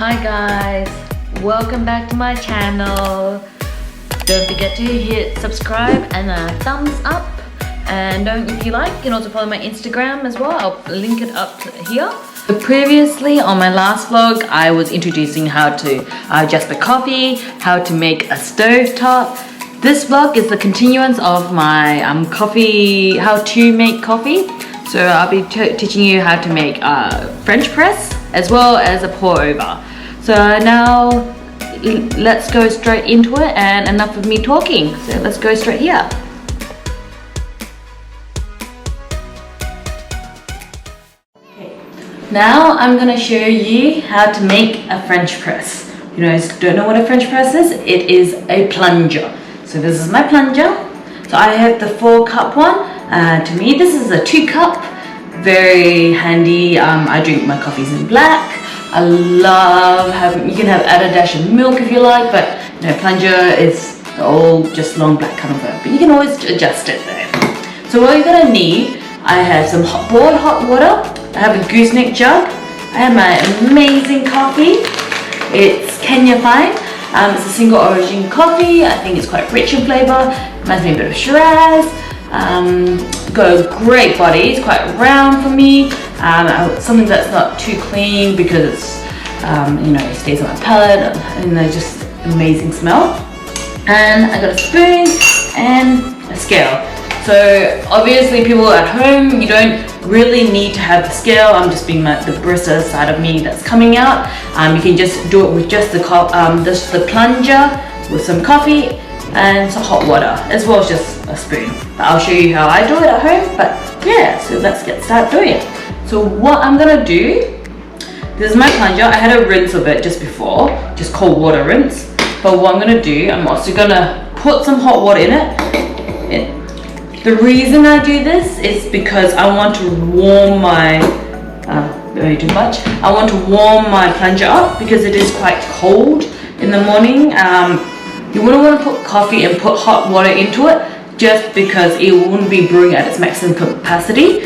Hi guys, welcome back to my channel. Don't forget to hit subscribe and a thumbs up, and if you like, you can also follow my Instagram as well. I'll link it up here. So previously on my last vlog, I was introducing how to adjust the coffee, how to make a stovetop. This vlog is the continuance of my how to make coffee. So I'll be teaching you how to make French press as well as a pour over. So now let's go straight into it, and enough of me talking. So let's go straight here. Okay. Now I'm gonna show you how to make a French press. You guys don't know what a French press is? It is a plunger. So this is my plunger. So I have the 4-cup one. To me, this is a 2-cup. Very handy. I drink my coffees in black. I love having, you can add a dash of milk if you like, but you know, plunger is all just long black kind of work, but you can always adjust it there. So what you're gonna need, I have some boiled hot water, I have a gooseneck jug, I have my amazing coffee. It's Kenya Fine. It's a single origin coffee. I think it's quite rich in flavour, reminds me a bit of Shiraz. Got a great body, it's quite round for me. Something that's not too clean because it's, you know, it stays on my palate, and there's just amazing smell. And I got a spoon and a scale. So obviously people at home, you don't really need to have the scale. I'm just being the barista side of me that's coming out. You can just do it with just the plunger with some coffee and some hot water, as well as just a spoon. But I'll show you how I do it at home. But yeah, so let's start doing it. So what I'm gonna do, this is my plunger. I had a rinse of it just before, just cold water rinse. But what I'm gonna do, I'm also gonna put some hot water in it. The reason I do this is because I want to warm my, very too much. I want to warm my plunger up because it is quite cold in the morning. You wouldn't want to put coffee and put hot water into it just because it wouldn't be brewing at its maximum capacity.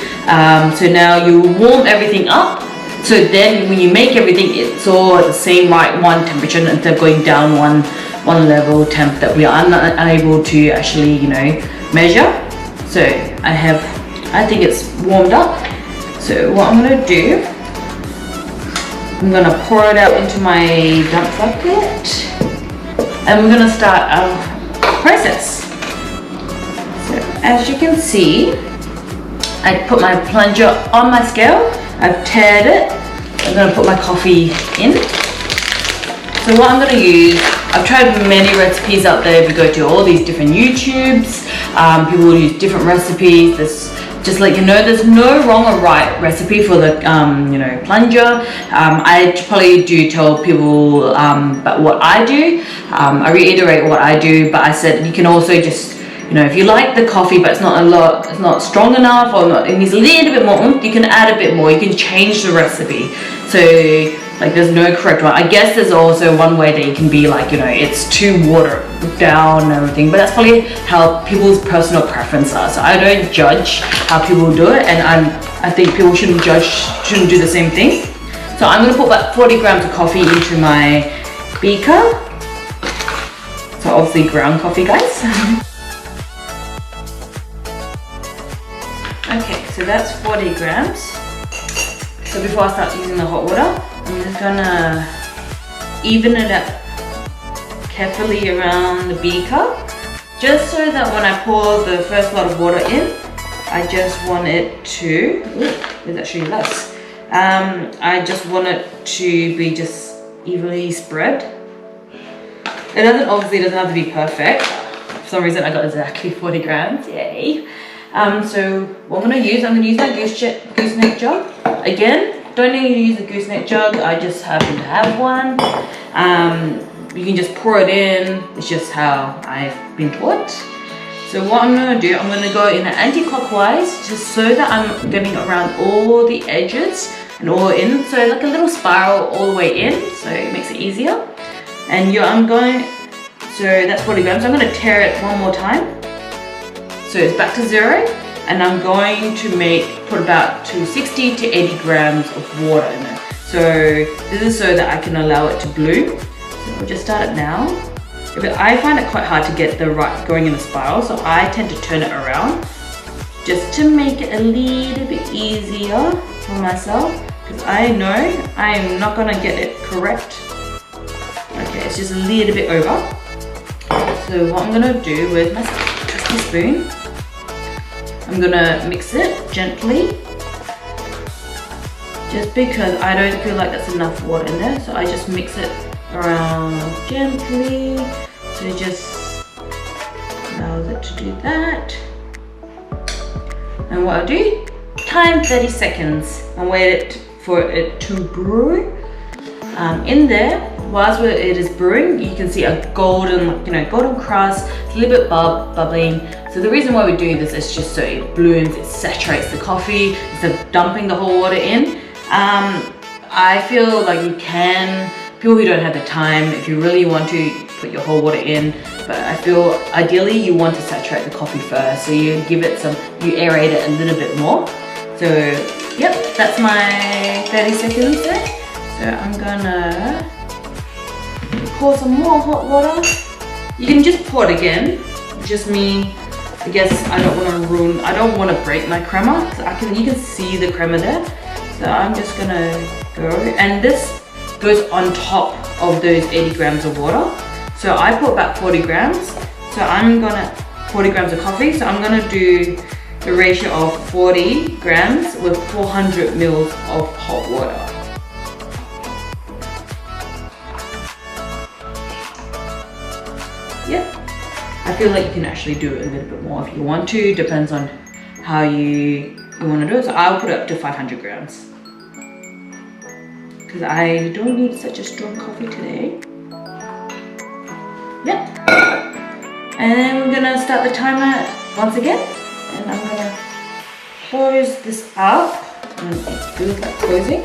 So now you warm everything up. So then when you make everything, it's all at the same one temperature instead of going down one level temp that we are unable to actually, you know, measure. So I think it's warmed up. So what I'm gonna do, I'm gonna pour it out into my dump bucket. And we're gonna start our process. So as you can see, I put my plunger on my scale. I've tared it. I'm gonna put my coffee in. So what I'm gonna use, I've tried many recipes out there. If you go to all these different YouTubes, people will use different recipes. Just like, you know, there's no wrong or right recipe for the you know, plunger. I probably do tell people about what I do. I reiterate what I do, but I said you can also just, you know, if you like the coffee but it's not strong enough, or it needs a little bit more oomph, you can add a bit more. You can change the recipe. So like, there's no correct one. I guess there's also one way that you can be like, you know, it's too watered down and everything, but that's probably how people's personal preference are. So I don't judge how people do it, and I think people shouldn't do the same thing. So I'm gonna put about 40 grams of coffee into my beaker. So obviously ground coffee, guys. Okay, so that's 40 grams. So before I start using the hot water, I'm just gonna even it up carefully around the beaker, just so that when I pour the first lot of water in, I just want it to, there's actually less. I just want it to be just evenly spread. It obviously doesn't have to be perfect. For some reason I got exactly 40 grams, yay. So what I'm gonna use my gooseneck jug. Again, don't need to use a gooseneck jug, I just happen to have one. You can just pour it in, it's just how I've been taught. So what I'm gonna do, I'm gonna go in an anti-clockwise, just so that I'm getting around all the edges and all in, so like a little spiral all the way in, so it makes it easier. And so that's 40 grams, I'm gonna tare it one more time. So it's back to 0. And I'm going to put about 60 to 80 grams of water in there. So this is so that I can allow it to bloom. So we'll just start it now. I find it quite hard to get the right going in a spiral, so I tend to turn it around just to make it a little bit easier for myself, because I know I'm not gonna get it correct. Okay, it's just a little bit over. So what I'm gonna do with my trusty spoon, I'm gonna mix it gently, just because I don't feel like there's enough water in there. So I just mix it around gently, so it just allows it to do that. And what I'll do, time 30 seconds and wait for it to brew. In there, whilst it is brewing, you can see a golden, golden crust, it's a little bit bubbling. So the reason why we do this is just so it blooms, it saturates the coffee instead of dumping the whole water in. I feel like you can, people who don't have the time, if you really want to put your whole water in, but I feel ideally you want to saturate the coffee first, so you give it some, you aerate it a little bit more. So yep, that's my 30 seconds there. So I'm gonna pour some more hot water. You can just pour it again. Just me, I guess I don't want to break my crema. So you can see the crema there. So I'm just gonna go, and this goes on top of those 80 grams of water. So I put about 40 grams. So 40 grams of coffee. So I'm gonna do the ratio of 40 grams with 400 mils of hot water. Yep. I feel like you can actually do it a little bit more if you want to. Depends on how you want to do it. So I'll put it up to 500 grams. Because I don't need such a strong coffee today. Yep. And then we're gonna start the timer once again. And I'm gonna close this up. And it feels like closing.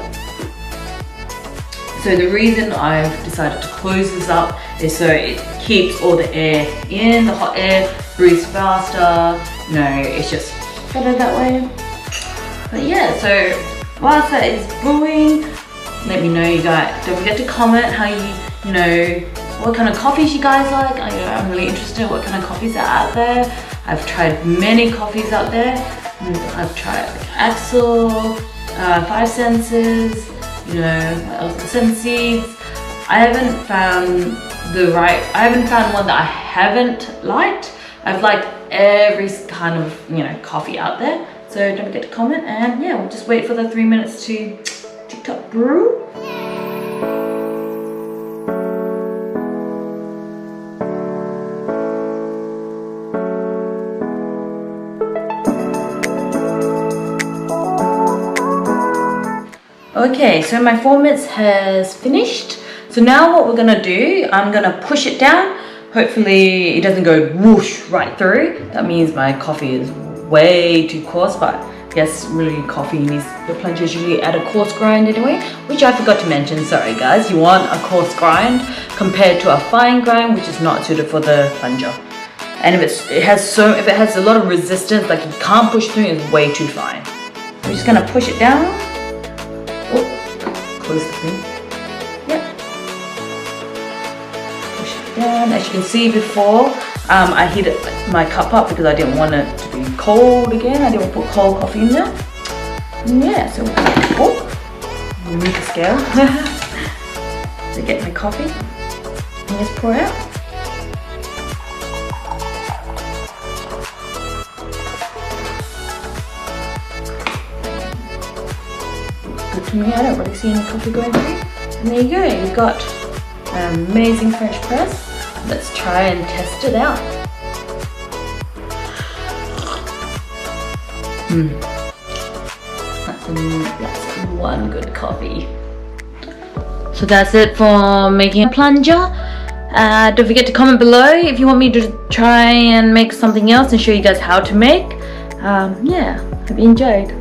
So the reason I've decided to close this up is so it keeps all the air in, the hot air, breathes faster. It's just better that way. But yeah, so whilst that is brewing, let me know, you guys. Don't forget to comment how what kind of coffees you guys like. I'm really interested in what kind of coffees are out there. I've tried many coffees out there. I've tried Axel, 5 Senses, what else? 7 Seeds. I haven't found one that I haven't liked. I've liked every kind of coffee out there. So don't forget to comment, and yeah, we'll just wait for the 3 minutes to TikTok brew. Okay, so my 4 minutes has finished. So now what we're gonna do, I'm gonna push it down. Hopefully it doesn't go whoosh right through. That means my coffee is way too coarse, but I guess really coffee needs, the plunger is usually at a coarse grind anyway, which I forgot to mention, sorry guys. You want a coarse grind compared to a fine grind, which is not suited for the plunger. And if it has a lot of resistance, like you can't push through, it's way too fine. I'm just gonna push it down. Oh, close the thing. Yep. Push it down. As you can see before, I heated my cup up because I didn't want it to be cold again. I didn't put cold coffee in there. And yeah, so remove the scale to get my coffee and just pour it out. Good to me. I don't really see any coffee going through. And there you go. You've got an amazing French press. Let's try and test it out. That's one good coffee. So that's it for making a plunger. Don't forget to comment below if you want me to try and make something else and show you guys how to make. Yeah, hope you enjoyed.